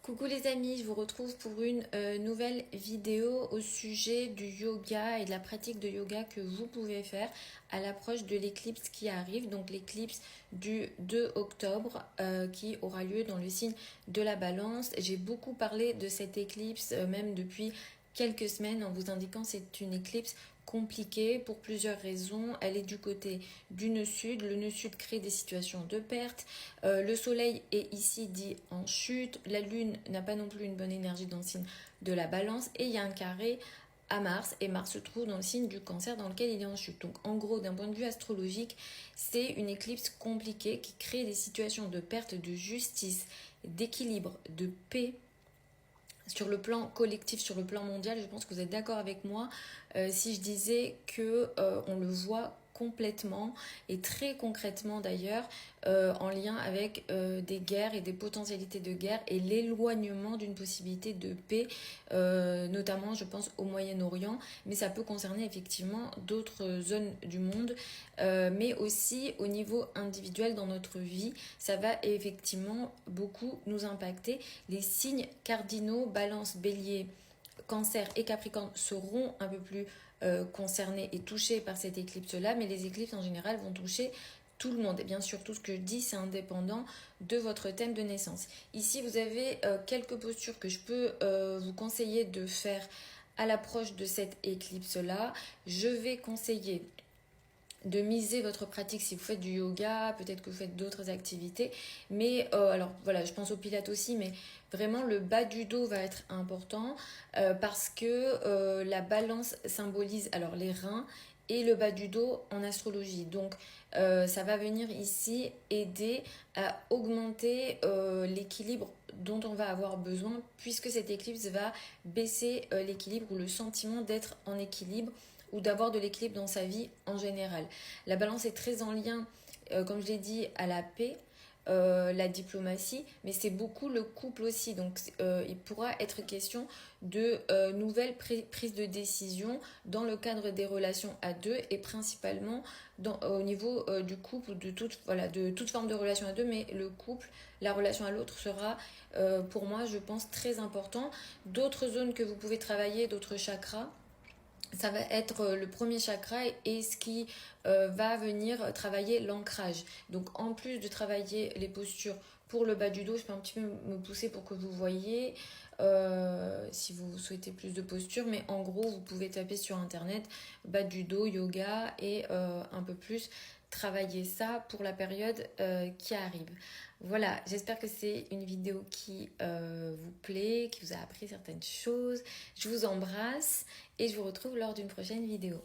Coucou les amis, je vous retrouve pour une nouvelle vidéo au sujet du yoga et de la pratique de yoga que vous pouvez faire à l'approche de l'éclipse qui arrive, donc l'éclipse du 2 octobre qui aura lieu dans le signe de la Balance. J'ai beaucoup parlé de cette éclipse même depuis quelques semaines en vous indiquant que c'est une éclipse compliquée pour plusieurs raisons. Elle est du côté du nœud sud. Le nœud sud crée des situations de perte. Le soleil est ici dit en chute. La lune n'a pas non plus une bonne énergie dans le signe de la Balance. Et il y a un carré à Mars. Et Mars se trouve dans le signe du Cancer dans lequel il est en chute. Donc en gros, d'un point de vue astrologique, c'est une éclipse compliquée qui crée des situations de perte de justice, d'équilibre, de paix. Sur le plan collectif, sur le plan mondial, je pense que vous êtes d'accord avec moi si je disais que on le voit complètement et très concrètement d'ailleurs en lien avec des guerres et des potentialités de guerre et l'éloignement d'une possibilité de paix, notamment je pense au Moyen-Orient, mais ça peut concerner effectivement d'autres zones du monde, mais aussi au niveau individuel dans notre vie, ça va effectivement beaucoup nous impacter. Les signes cardinaux, Balance, Bélier, Cancer et Capricorne seront un peu plus concernés et touchés par cette éclipse-là, mais les éclipses en général vont toucher tout le monde. Et bien sûr, tout ce que je dis, c'est indépendant de votre thème de naissance. Ici, vous avez quelques postures que je peux vous conseiller de faire à l'approche de cette éclipse-là. Je vais conseiller de miser votre pratique si vous faites du yoga, peut-être que vous faites d'autres activités, mais alors voilà, je pense au pilates aussi, mais vraiment le bas du dos va être important parce que la Balance symbolise alors les reins et le bas du dos en astrologie, donc ça va venir ici aider à augmenter l'équilibre dont on va avoir besoin, puisque cette éclipse va baisser l'équilibre ou le sentiment d'être en équilibre ou d'avoir de l'équilibre dans sa vie en général. La Balance est très en lien, comme je l'ai dit, à la paix, la diplomatie, mais c'est beaucoup le couple aussi. Donc il pourra être question de nouvelles prises de décision dans le cadre des relations à deux et principalement au niveau du couple, de toute forme de relation à deux, mais le couple, la relation à l'autre sera pour moi, je pense, très important. D'autres zones que vous pouvez travailler, d'autres chakras, ça va être le premier chakra et ce qui va venir travailler l'ancrage. Donc en plus de travailler les postures pour le bas du dos, je peux un petit peu me pousser pour que vous voyez si vous souhaitez plus de postures, mais en gros vous pouvez taper sur internet bas du dos, yoga et un peu plus travailler ça pour la période qui arrive. Voilà, j'espère que c'est une vidéo qui vous plaît, qui vous a appris certaines choses. Je vous embrasse et je vous retrouve lors d'une prochaine vidéo.